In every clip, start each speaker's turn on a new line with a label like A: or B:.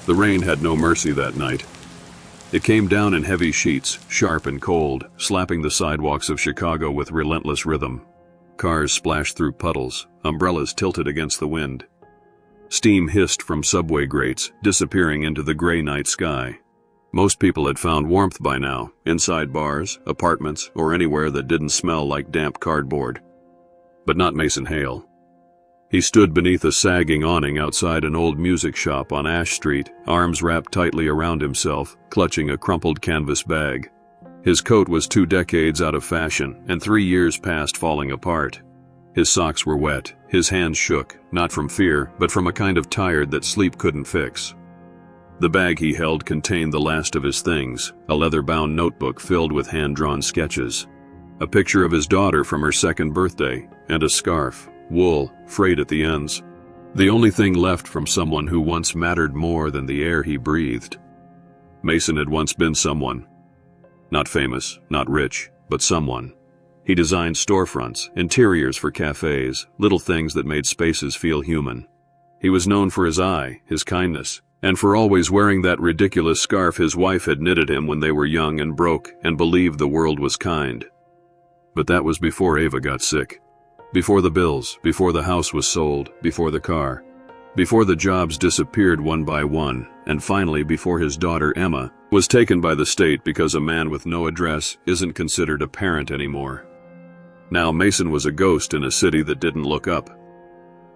A: The rain had no mercy that night. It came down in heavy sheets, sharp and cold, slapping the sidewalks of Chicago with relentless rhythm. Cars splashed through puddles, umbrellas tilted against the wind. Steam hissed from subway grates, disappearing into the gray night sky. Most people had found warmth by now, inside bars, apartments, or anywhere that didn't smell like damp cardboard. But not Mason Hale. He stood beneath a sagging awning outside an old music shop on Ash Street, arms wrapped tightly around himself, clutching a crumpled canvas bag. His coat was 2 decades out of fashion, and 3 years past falling apart. His socks were wet, his hands shook, not from fear, but from a kind of tired that sleep couldn't fix. The bag he held contained the last of his things, a leather-bound notebook filled with hand-drawn sketches. A picture of his daughter from her 2nd birthday, and a scarf, wool, frayed at the ends. The only thing left from someone who once mattered more than the air he breathed. Mason had once been someone. Not famous, not rich, but someone. He designed storefronts, interiors for cafes, little things that made spaces feel human. He was known for his eye, his kindness, and for always wearing that ridiculous scarf his wife had knitted him when they were young and broke and believed the world was kind. But that was before Ava got sick. Before the bills, before the house was sold, before the car. Before the jobs disappeared one by one, and finally before his daughter Emma was taken by the state because a man with no address isn't considered a parent anymore. Now Mason was a ghost in a city that didn't look up.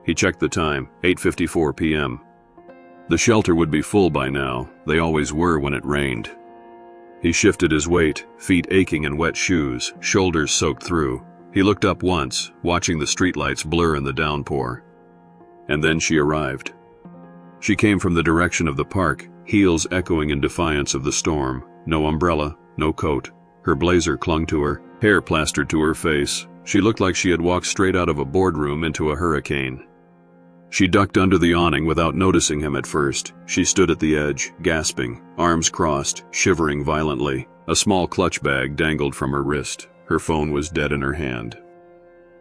A: He checked the time, 8:54 p.m. The shelter would be full by now, they always were when it rained. He shifted his weight, feet aching in wet shoes, shoulders soaked through. He looked up once, watching the streetlights blur in the downpour. And then she arrived. She came from the direction of the park, heels echoing in defiance of the storm. No umbrella, no coat. Her blazer clung to her, hair plastered to her face. She looked like she had walked straight out of a boardroom into a hurricane. She ducked under the awning without noticing him at first. She stood at the edge, gasping, arms crossed, shivering violently. A small clutch bag dangled from her wrist. Her phone was dead in her hand.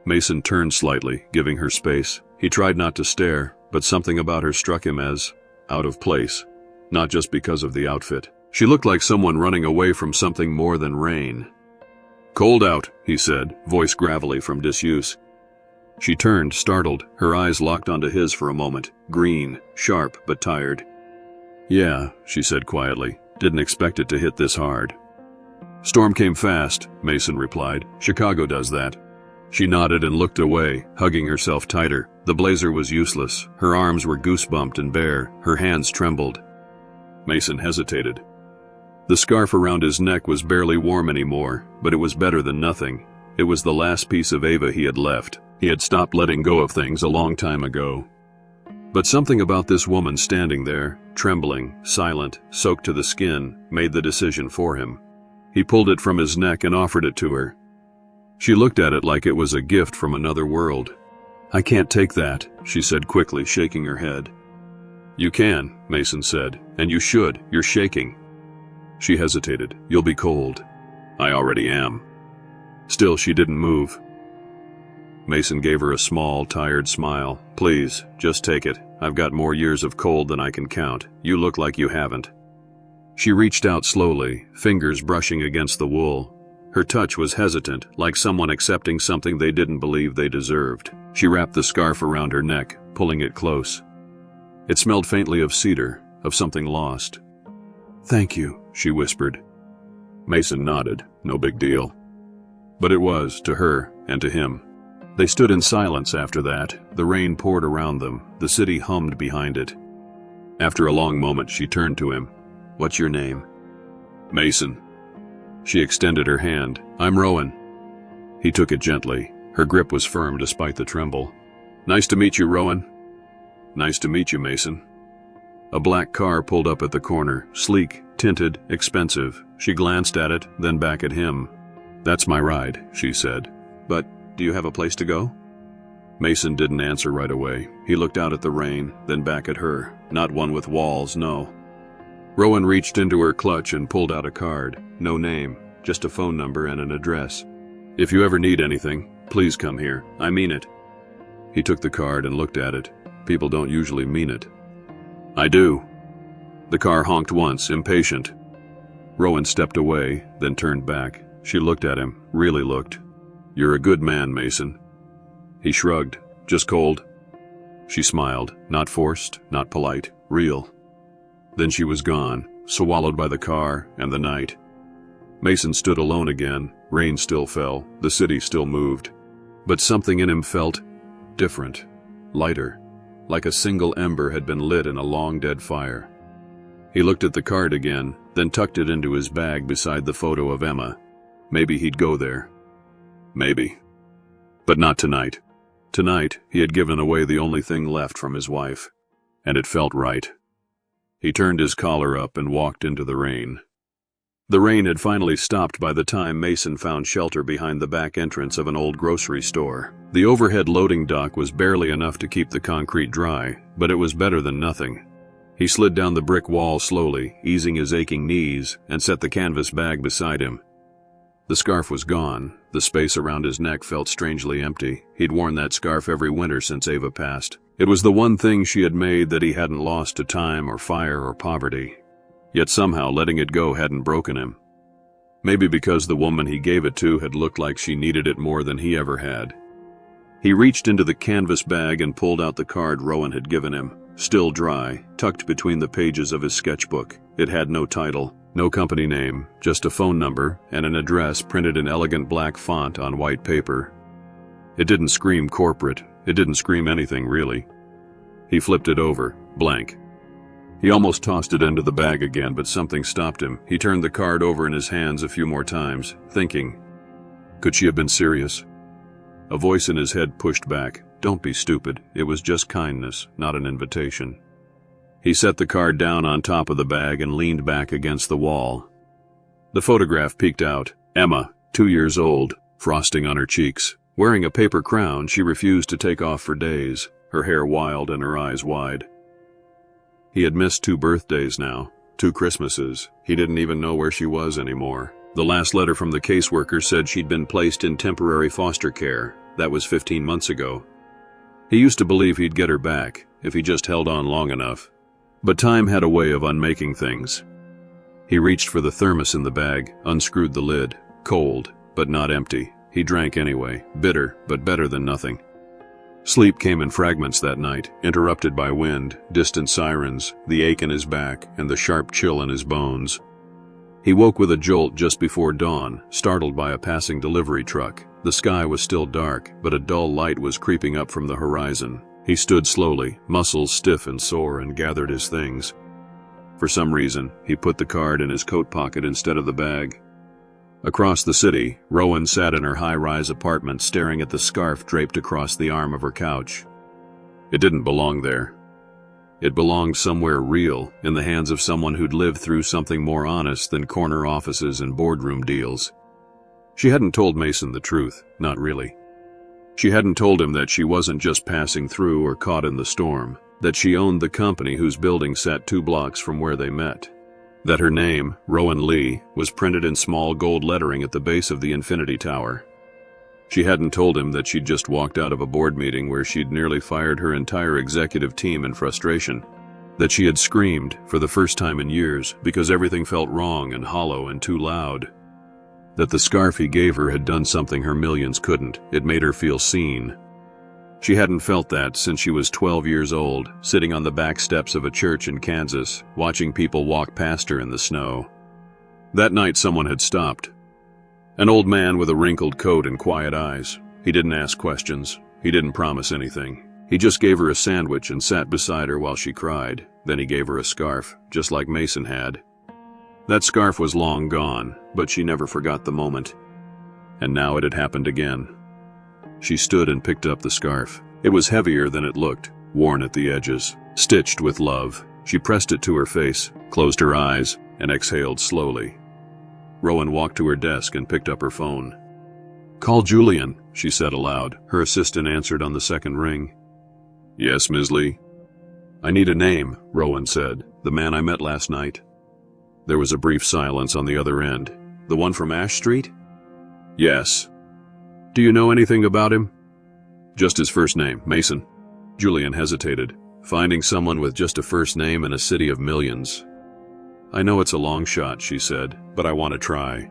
A: Mason turned slightly, giving her space. He tried not to stare, but something about her struck him as out of place. Not just because of the outfit. She looked like someone running away from something more than rain. "Cold out," he said, voice gravelly from disuse. She turned, startled, her eyes locked onto his for a moment, green, sharp, but tired. "Yeah," she said quietly, "didn't expect it to hit this hard." "Storm came fast," Mason replied. "Chicago does that." She nodded and looked away, hugging herself tighter. The blazer was useless. Her arms were goosebumped and bare. Her hands trembled. Mason hesitated. The scarf around his neck was barely warm anymore, but it was better than nothing. It was the last piece of Ava he had left. He had stopped letting go of things a long time ago. But something about this woman standing there, trembling, silent, soaked to the skin, made the decision for him. He pulled it from his neck and offered it to her. She looked at it like it was a gift from another world. "I can't take that," she said quickly, shaking her head. "You can," Mason said, "and you should. You're shaking." She hesitated. "You'll be cold." "I already am." Still, she didn't move. Mason gave her a small, tired smile. "Please, just take it. I've got more years of cold than I can count. You look like you haven't." She reached out slowly, fingers brushing against the wool. Her touch was hesitant, like someone accepting something they didn't believe they deserved. She wrapped the scarf around her neck, pulling it close. It smelled faintly of cedar, of something lost. "Thank you," she whispered. Mason nodded. No big deal. But it was, to her, and to him. They stood in silence after that. The rain poured around them. The city hummed behind it. After a long moment, she turned to him. "What's your name?" "Mason." She extended her hand. "I'm Rowan." He took it gently. Her grip was firm despite the tremble. "Nice to meet you, Rowan." "Nice to meet you, Mason." A black car pulled up at the corner, sleek, tinted, expensive. She glanced at it, then back at him. "That's my ride," she said. "But do you have a place to go?" Mason didn't answer right away. He looked out at the rain, then back at her. Not one with walls, no. Rowan reached into her clutch and pulled out a card. No name, just a phone number and an address. "If you ever need anything, please come here. I mean it." He took the card and looked at it. People don't usually mean it. "I do." The car honked once, impatient. Rowan stepped away, then turned back. She looked at him, really looked. "You're a good man, Mason." He shrugged. "Just cold." She smiled, not forced, not polite, real. Then she was gone, swallowed by the car and the night. Mason stood alone again. Rain still fell, the city still moved. But something in him felt different, lighter, like a single ember had been lit in a long dead fire. He looked at the card again, then tucked it into his bag beside the photo of Emma. Maybe he'd go there. Maybe. But not tonight. Tonight, he had given away the only thing left from his wife. And it felt right. He turned his collar up and walked into the rain. The rain had finally stopped by the time Mason found shelter behind the back entrance of an old grocery store. The overhead loading dock was barely enough to keep the concrete dry, but it was better than nothing. He slid down the brick wall slowly, easing his aching knees, and set the canvas bag beside him. The scarf was gone. The space around his neck felt strangely empty. He'd worn that scarf every winter since Ava passed. It was the one thing she had made that he hadn't lost to time or fire or poverty. Yet somehow letting it go hadn't broken him. Maybe because the woman he gave it to had looked like she needed it more than he ever had. He reached into the canvas bag and pulled out the card Rowan had given him, still dry, tucked between the pages of his sketchbook. It had no title, no company name, just a phone number and an address printed in elegant black font on white paper. It didn't scream corporate. It didn't scream anything, really. He flipped it over, blank. He almost tossed it into the bag again, but something stopped him. He turned the card over in his hands a few more times, thinking, could she have been serious? A voice in his head pushed back. Don't be stupid. It was just kindness, not an invitation. He set the card down on top of the bag and leaned back against the wall. The photograph peeked out. Emma, 2 years old, frosting on her cheeks. Wearing a paper crown she refused to take off for days, her hair wild and her eyes wide. He had missed 2 birthdays now, 2 Christmases. He didn't even know where she was anymore. The last letter from the caseworker said she'd been placed in temporary foster care. That was 15 months ago. He used to believe he'd get her back, if he just held on long enough. But time had a way of unmaking things. He reached for the thermos in the bag, unscrewed the lid. Cold, but not empty. He drank anyway, bitter, but better than nothing. Sleep came in fragments that night, interrupted by wind, distant sirens, the ache in his back, and the sharp chill in his bones. He woke with a jolt just before dawn, startled by a passing delivery truck. The sky was still dark, but a dull light was creeping up from the horizon. He stood slowly, muscles stiff and sore, and gathered his things. For some reason, he put the card in his coat pocket instead of the bag. Across the city, Rowan sat in her high-rise apartment staring at the scarf draped across the arm of her couch. It didn't belong there. It belonged somewhere real, in the hands of someone who'd lived through something more honest than corner offices and boardroom deals. She hadn't told Mason the truth, not really. She hadn't told him that she wasn't just passing through or caught in the storm, that she owned the company whose building sat 2 blocks from where they met. That her name, Rowan Lee, was printed in small gold lettering at the base of the Infinity Tower. She hadn't told him that she'd just walked out of a board meeting where she'd nearly fired her entire executive team in frustration. That she had screamed, for the first time in years, because everything felt wrong and hollow and too loud. That the scarf he gave her had done something her millions couldn't. It made her feel seen. She hadn't felt that since she was 12 years old, sitting on the back steps of a church in Kansas, watching people walk past her in the snow. That night someone had stopped. An old man with a wrinkled coat and quiet eyes. He didn't ask questions. He didn't promise anything. He just gave her a sandwich and sat beside her while she cried. Then he gave her a scarf, just like Mason had. That scarf was long gone, but she never forgot the moment. And now it had happened again. She stood and picked up the scarf. It was heavier than it looked, worn at the edges, stitched with love. She pressed it to her face, closed her eyes, and exhaled slowly. Rowan walked to her desk and picked up her phone. "Call Julian," she said aloud. Her assistant answered on the second ring. "Yes, Ms. Lee." "I need a name," Rowan said. "The man I met last night." There was a brief silence on the other end. "The one from Ash Street?" "Yes." "Do you know anything about him?" "Just his first name, Mason." Julian hesitated. Finding someone with just a first name in a city of millions. I know it's a long shot, she said, but I want to try.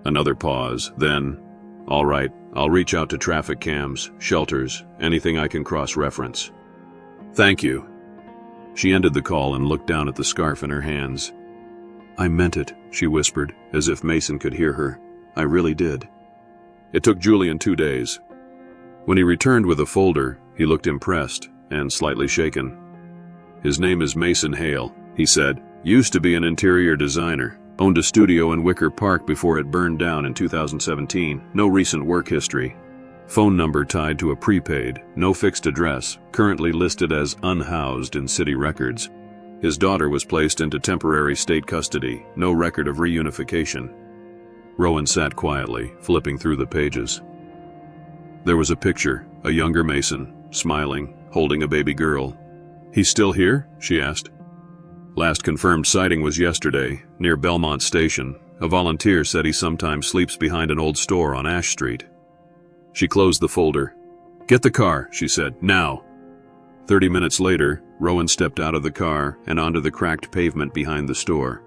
A: Another pause, then, all right, I'll reach out to traffic cams, shelters, anything I can cross-reference. Thank you. She ended the call and looked down at the scarf in her hands. I meant it, she whispered, as if Mason could hear her. I really did. It took Julian 2 days. When he returned with a folder, he looked impressed and slightly shaken. His name is Mason Hale, he said. Used to be an interior designer. Owned a studio in Wicker Park before it burned down in 2017. No recent work history. Phone number tied to a prepaid. No fixed address. Currently listed as unhoused in city records. His daughter was placed into temporary state custody. No record of reunification. Rowan sat quietly, flipping through the pages. There was a picture, a younger Mason, smiling, holding a baby girl. He's still here? She asked. Last confirmed sighting was yesterday, near Belmont Station. A volunteer said he sometimes sleeps behind an old store on Ash Street. She closed the folder. Get the car, she said, now. 30 minutes later, Rowan stepped out of the car and onto the cracked pavement behind the store.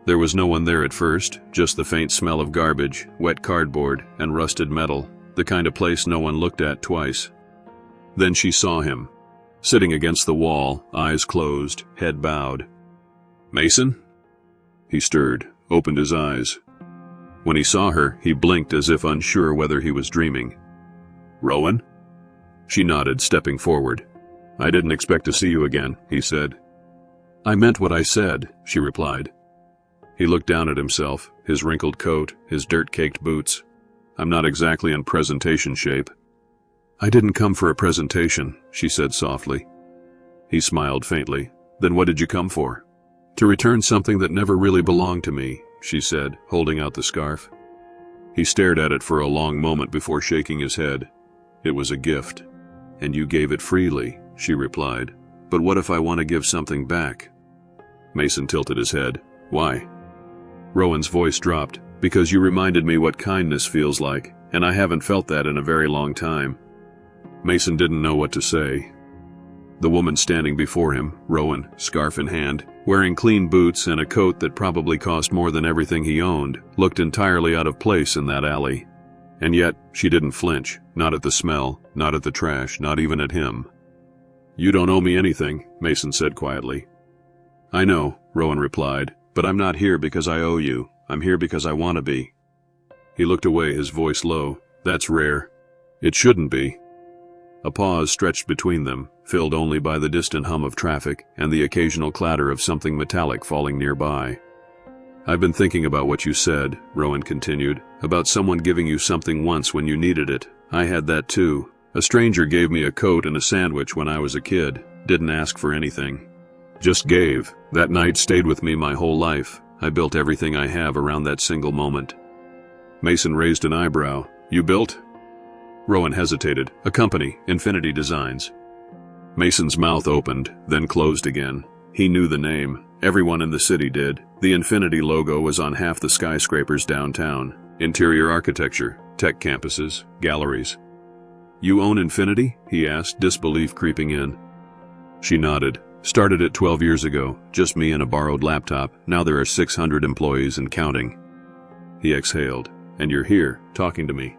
A: There was no one there at first, just the faint smell of garbage, wet cardboard, and rusted metal, the kind of place no one looked at twice. Then she saw him. Sitting against the wall, eyes closed, head bowed. Mason? He stirred, opened his eyes. When he saw her, he blinked as if unsure whether he was dreaming. Rowan? She nodded, stepping forward. I didn't expect to see you again, he said. I meant what I said, she replied. He looked down at himself, his wrinkled coat, his dirt-caked boots. I'm not exactly in presentation shape. I didn't come for a presentation, she said softly. He smiled faintly. Then what did you come for? To return something that never really belonged to me, she said, holding out the scarf. He stared at it for a long moment before shaking his head. It was a gift. And you gave it freely, she replied. But what if I want to give something back? Mason tilted his head. Why? Rowan's voice dropped. Because you reminded me what kindness feels like, and I haven't felt that in a very long time. Mason didn't know what to say. The woman standing before him, Rowan, scarf in hand, wearing clean boots and a coat that probably cost more than everything he owned, looked entirely out of place in that alley. And yet, she didn't flinch, not at the smell, not at the trash, not even at him. You don't owe me anything, Mason said quietly. I know, Rowan replied, but I'm not here because I owe you. I'm here because I want to be. He looked away, his voice low. That's rare. It shouldn't be. A pause stretched between them, filled only by the distant hum of traffic and the occasional clatter of something metallic falling nearby. I've been thinking about what you said, Rowan continued, about someone giving you something once when you needed it. I had that too. A stranger gave me a coat and a sandwich when I was a kid. Didn't ask for anything. Just gave. That night stayed with me my whole life. I built everything I have around that single moment. Mason raised an eyebrow. You built? Rowan hesitated. A company, Infinity Designs. Mason's mouth opened, then closed again. He knew the name. Everyone in the city did. The Infinity logo was on half the skyscrapers downtown. Interior architecture, tech campuses, galleries. You own Infinity? He asked, disbelief creeping in. She nodded. Started it 12 years ago, just me and a borrowed laptop. Now there are 600 employees and counting. He exhaled. And you're here, talking to me.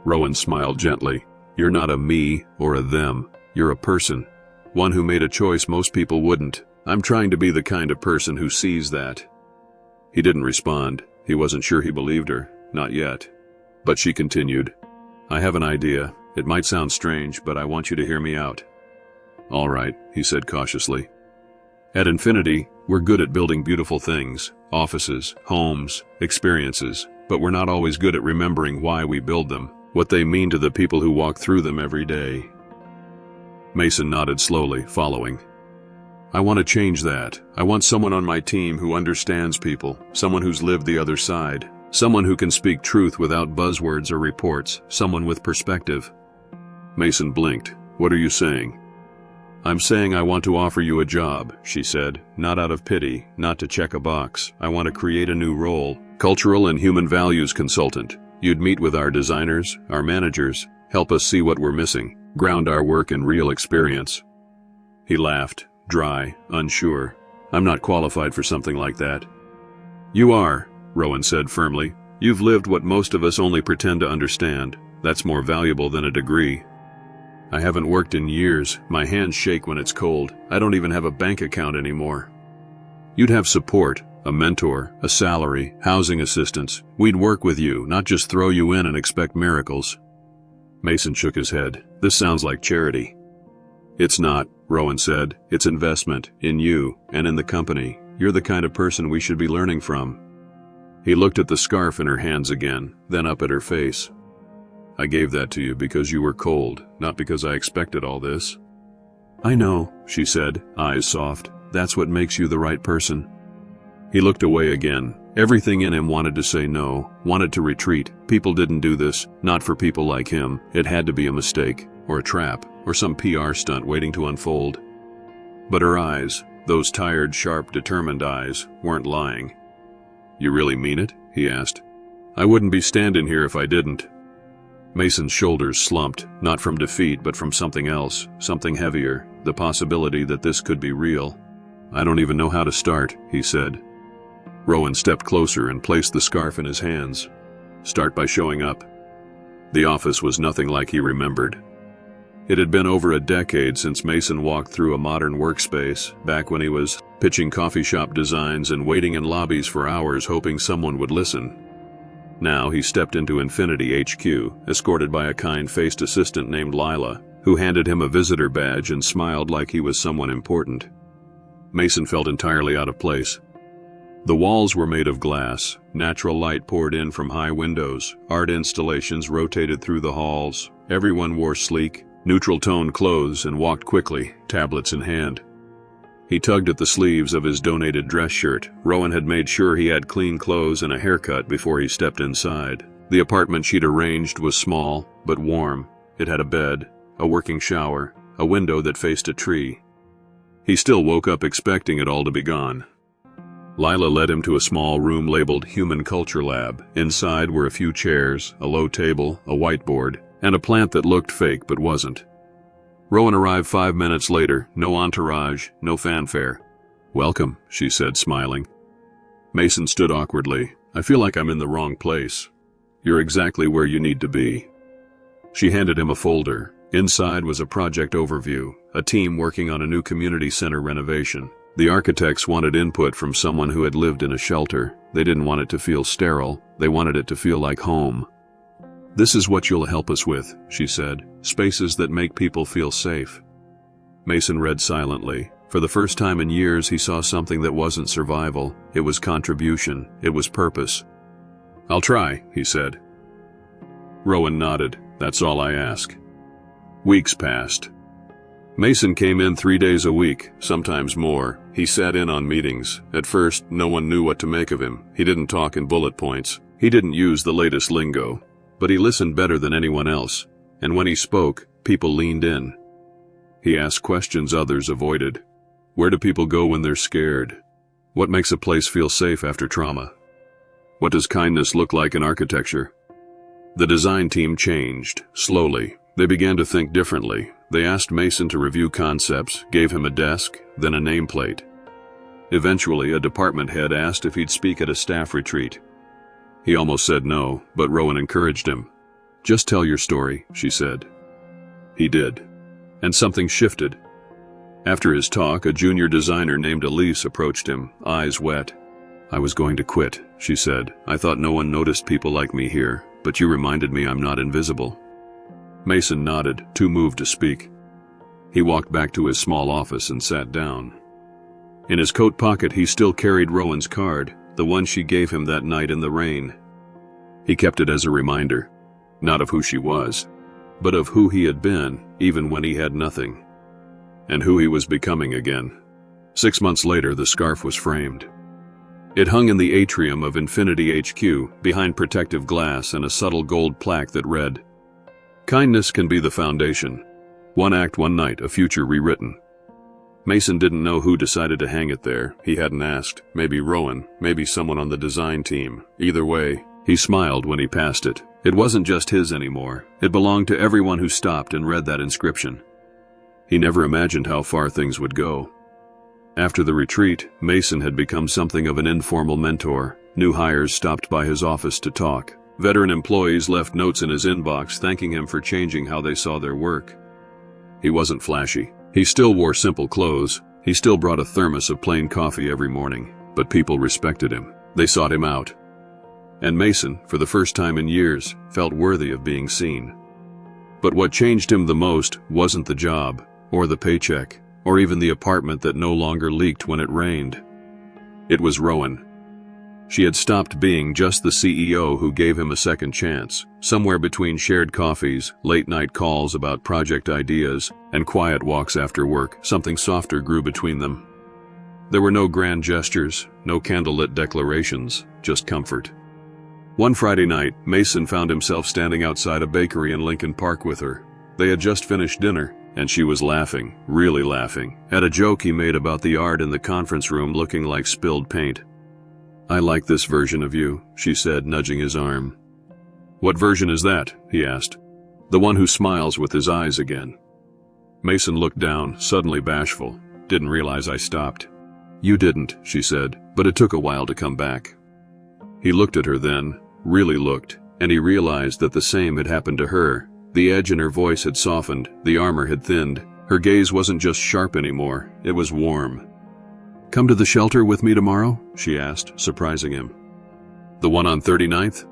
A: Rowan smiled gently. You're not a me or a them. You're a person. One who made a choice most people wouldn't. I'm trying to be the kind of person who sees that. He didn't respond. He wasn't sure he believed her. Not yet. But she continued. I have an idea. It might sound strange, but I want you to hear me out. All right, he said cautiously. At Infinity, we're good at building beautiful things. Offices, homes, experiences. But we're not always good at remembering why we build them. What they mean to the people who walk through them every day. Mason nodded slowly, following. I want to change that. I want someone on my team who understands people, someone who's lived the other side, someone who can speak truth without buzzwords or reports, someone with perspective. Mason blinked. What are you saying? I'm saying I want to offer you a job, she said, not out of pity, not to check a box. I want to create a new role, cultural and human values consultant. You'd meet with our designers, our managers, help us see what we're missing, ground our work in real experience. He laughed, dry, unsure. I'm not qualified for something like that. You are, Rowan said firmly. You've lived what most of us only pretend to understand. That's more valuable than a degree. I haven't worked in years. My hands shake when it's cold. I don't even have a bank account anymore. You'd have support, a mentor, a salary, housing assistance. We'd work with you, not just throw you in and expect miracles. Mason shook his head. This sounds like charity. It's not, Rowan said. It's investment, in you, and in the company. You're the kind of person we should be learning from. He looked at the scarf in her hands again, then up at her face. I gave that to you because you were cold, not because I expected all this. I know, she said, eyes soft. That's what makes you the right person. He looked away again. Everything in him wanted to say no, wanted to retreat. People didn't do this, not for people like him. It had to be a mistake, or a trap, or some PR stunt waiting to unfold. But her eyes, those tired, sharp, determined eyes, weren't lying. You really mean it? He asked. I wouldn't be standing here if I didn't. Mason's shoulders slumped, not from defeat but from something else, something heavier, the possibility that this could be real. I don't even know how to start, he said. Rowan stepped closer and placed the scarf in his hands. Start by showing up. The office was nothing like he remembered. It had been over a decade since Mason walked through a modern workspace, back when he was pitching coffee shop designs and waiting in lobbies for hours hoping someone would listen. Now he stepped into Infinity HQ, escorted by a kind-faced assistant named Lila, who handed him a visitor badge and smiled like he was someone important. Mason felt entirely out of place. The walls were made of glass, natural light poured in from high windows, art installations rotated through the halls. Everyone wore sleek, neutral-toned clothes and walked quickly, tablets in hand. He tugged at the sleeves of his donated dress shirt. Rowan had made sure he had clean clothes and a haircut before he stepped inside. The apartment she'd arranged was small, but warm. It had a bed, a working shower, a window that faced a tree. He still woke up expecting it all to be gone. Lila led him to a small room labeled Human Culture Lab. Inside were a few chairs, a low table, a whiteboard, and a plant that looked fake but wasn't. Rowan arrived 5 minutes later, no entourage, no fanfare. Welcome, she said, smiling. Mason stood awkwardly. I feel like I'm in the wrong place. You're exactly where you need to be. She handed him a folder. Inside was a project overview, a team working on a new community center renovation. The architects wanted input from someone who had lived in a shelter. They didn't want it to feel sterile. They wanted it to feel like home. This is what you'll help us with, she said. Spaces that make people feel safe. Mason read silently. For the first time in years, he saw something that wasn't survival. It was contribution. It was purpose. I'll try, he said. Rowan nodded. That's all I ask. Weeks passed. Mason came in 3 days a week, sometimes more. He sat in on meetings. At first, no one knew what to make of him. He didn't talk in bullet points. He didn't use the latest lingo. But he listened better than anyone else, and when he spoke, people leaned in. He asked questions others avoided. Where do people go when they're scared? What makes a place feel safe after trauma? What does kindness look like in architecture? The design team changed, slowly. They began to think differently. They asked Mason to review concepts, gave him a desk, then a nameplate. Eventually, a department head asked if he'd speak at a staff retreat. He almost said no, but Rowan encouraged him. Just tell your story, she said. He did. And something shifted. After his talk, a junior designer named Elise approached him, eyes wet. I was going to quit, she said. I thought no one noticed people like me here, but you reminded me I'm not invisible. Mason nodded, too moved to speak. He walked back to his small office and sat down. In his coat pocket, he still carried Rowan's card, the one she gave him that night in the rain. He kept it as a reminder, not of who she was, but of who he had been, even when he had nothing, and who he was becoming again. 6 months later, the scarf was framed. It hung in the atrium of Infinity HQ, behind protective glass and a subtle gold plaque that read, Kindness can be the foundation. One act, one night, a future rewritten. Mason didn't know who decided to hang it there. He hadn't asked. Maybe Rowan, maybe someone on the design team. Either way, he smiled when he passed it. It wasn't just his anymore. It belonged to everyone who stopped and read that inscription. He never imagined how far things would go. After the retreat, Mason had become something of an informal mentor. New hires stopped by his office to talk. Veteran employees left notes in his inbox thanking him for changing how they saw their work. He wasn't flashy. He still wore simple clothes. He still brought a thermos of plain coffee every morning. But people respected him. They sought him out. And Mason, for the first time in years, felt worthy of being seen. But what changed him the most wasn't the job, or the paycheck, or even the apartment that no longer leaked when it rained. It was Rowan. She had stopped being just the CEO who gave him a second chance. Somewhere between shared coffees, late-night calls about project ideas, and quiet walks after work, something softer grew between them. There were no grand gestures, no candlelit declarations, just comfort. One Friday night, Mason found himself standing outside a bakery in Lincoln Park with her. They had just finished dinner, and she was laughing, really laughing, at a joke he made about the art in the conference room looking like spilled paint. "I like this version of you," she said, nudging his arm. "What version is that?" he asked. "The one who smiles with his eyes again." Mason looked down, suddenly bashful. "Didn't realize I stopped." "You didn't," she said, "but it took a while to come back." He looked at her then, really looked, and he realized that the same had happened to her. The edge in her voice had softened, the armor had thinned. Her gaze wasn't just sharp anymore, it was warm. "Come to the shelter with me tomorrow?" she asked, surprising him. "The one on 39th?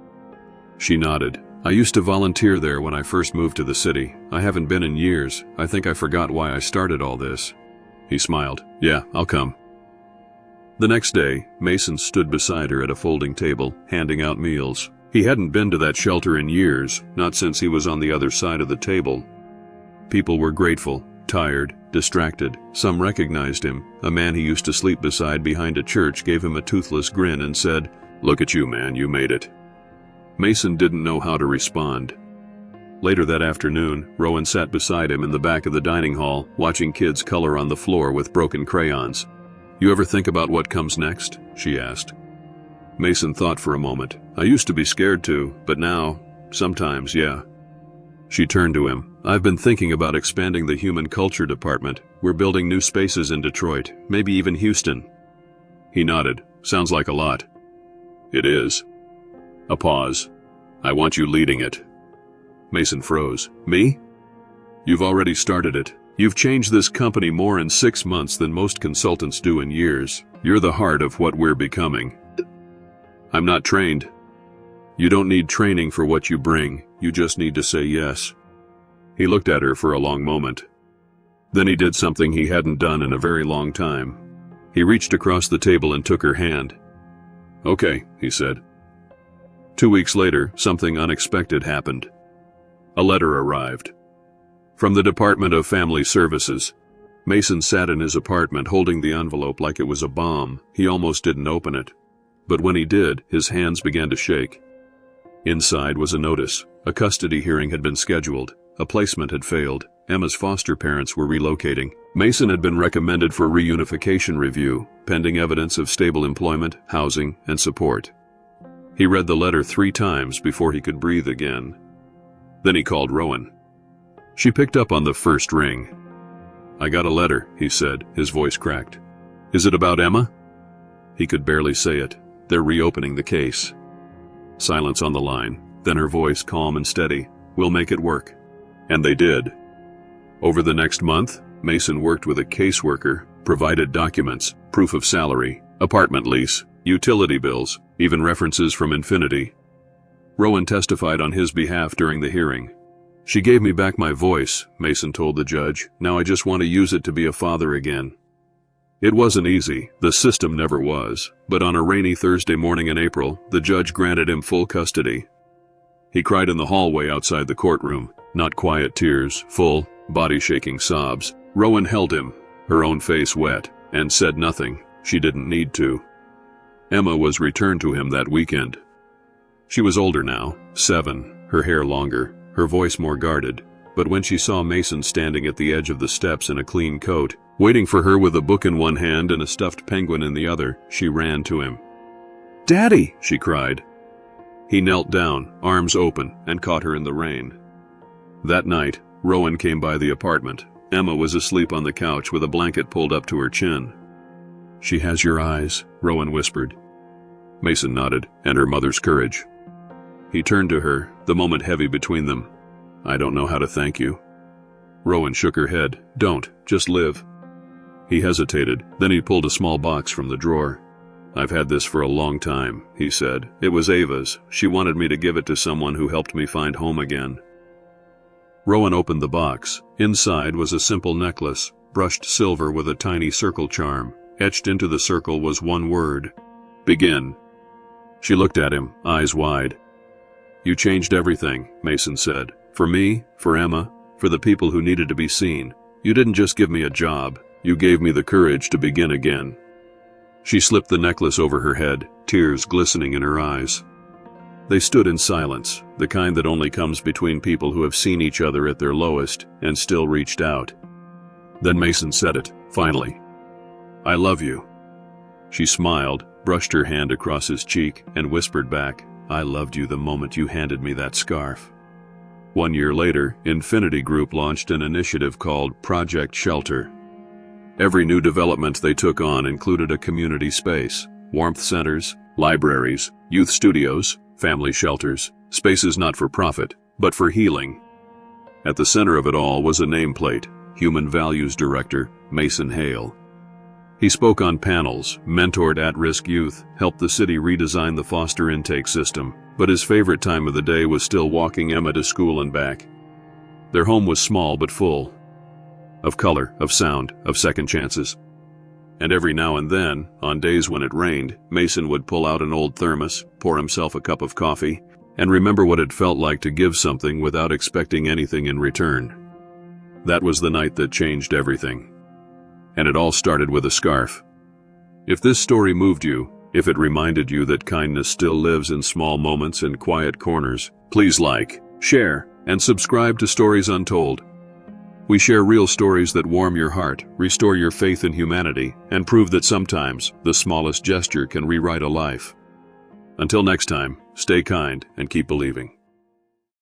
A: She nodded. "I used to volunteer there when I first moved to the city. I haven't been in years. I think I forgot why I started all this." He smiled. "Yeah, I'll come." The next day, Mason stood beside her at a folding table, handing out meals. He hadn't been to that shelter in years, not since he was on the other side of the table. People were grateful, tired, distracted. Some recognized him. A man he used to sleep beside behind a church gave him a toothless grin and said, "Look at you, man, you made it." Mason didn't know how to respond. Later that afternoon, Rowan sat beside him in the back of the dining hall, watching kids color on the floor with broken crayons. "You ever think about what comes next?" she asked. Mason thought for a moment. "I used to be scared to, but now, sometimes, yeah." She turned to him. "I've been thinking about expanding the human culture department. We're building new spaces in Detroit, maybe even Houston." He nodded. "Sounds like a lot." "It is." A pause. "I want you leading it." Mason froze. "Me?" "You've already started it. You've changed this company more in 6 months than most consultants do in years. You're the heart of what we're becoming." "I'm not trained." "You don't need training for what you bring. You just need to say yes." He looked at her for a long moment. Then he did something he hadn't done in a very long time. He reached across the table and took her hand. "Okay," he said. 2 weeks later, something unexpected happened. A letter arrived. From the Department of Family Services. Mason sat in his apartment holding the envelope like it was a bomb. He almost didn't open it. But when he did, his hands began to shake. Inside was a notice. A custody hearing had been scheduled. A placement had failed. Emma's foster parents were relocating. Mason had been recommended for reunification review, pending evidence of stable employment, housing, and support. He read the letter 3 times before he could breathe again. Then he called Rowan. She picked up on the first ring. "I got a letter," he said, his voice cracked. "Is it about Emma?" He could barely say it. "They're reopening the case." Silence on the line, then her voice calm and steady. "We'll make it work." And they did. Over the next month, Mason worked with a caseworker, provided documents, proof of salary, apartment lease, utility bills, even references from Infinity. Rowan testified on his behalf during the hearing. "She gave me back my voice," Mason told the judge. "Now I just want to use it to be a father again." It wasn't easy, the system never was, but on a rainy Thursday morning in April, the judge granted him full custody. He cried in the hallway outside the courtroom, not quiet tears, full, body-shaking sobs. Rowan held him, her own face wet, and said nothing. She didn't need to. Emma was returned to him that weekend. She was older now, 7, her hair longer, her voice more guarded, but when she saw Mason standing at the edge of the steps in a clean coat, waiting for her with a book in one hand and a stuffed penguin in the other, she ran to him. "Daddy!" she cried. He knelt down, arms open, and caught her in the rain. That night, Rowan came by the apartment. Emma was asleep on the couch with a blanket pulled up to her chin. She has your eyes, Rowan whispered. Mason nodded, and her mother's courage. He turned to her, the moment heavy between them. I don't know how to thank you. Rowan shook her head. Don't, just live. He hesitated, then he pulled a small box from the drawer. I've had this for a long time, he said. It was Ava's. She wanted me to give it to someone who helped me find home again. Rowan opened the box. Inside was a simple necklace, brushed silver with a tiny circle charm. Etched into the circle was one word. Begin. She looked at him, eyes wide. You changed everything, Mason said. For me, for Emma, for the people who needed to be seen. You didn't just give me a job. You gave me the courage to begin again. She slipped the necklace over her head, tears glistening in her eyes. They stood in silence, the kind that only comes between people who have seen each other at their lowest and still reached out. Then Mason said it, finally. I love you. She smiled, brushed her hand across his cheek, and whispered back, I loved you the moment you handed me that scarf. 1 year later, Infinity Group launched an initiative called Project Shelter. Every new development they took on included a community space, warmth centers, libraries, youth studios, family shelters, spaces not for profit, but for healing. At the center of it all was a nameplate, Human Values Director, Mason Hale. He spoke on panels, mentored at-risk youth, helped the city redesign the foster intake system, but his favorite time of the day was still walking Emma to school and back. Their home was small but full. Of color, of sound, of second chances. And every now and then, on days when it rained, Mason would pull out an old thermos, pour himself a cup of coffee, and remember what it felt like to give something without expecting anything in return. That was the night that changed everything. And it all started with a scarf. If this story moved you, if it reminded you that kindness still lives in small moments and quiet corners, please like, share, and subscribe to Stories Untold. We share real stories that warm your heart, restore your faith in humanity, and prove that sometimes the smallest gesture can rewrite a life. Until next time, stay kind and keep believing.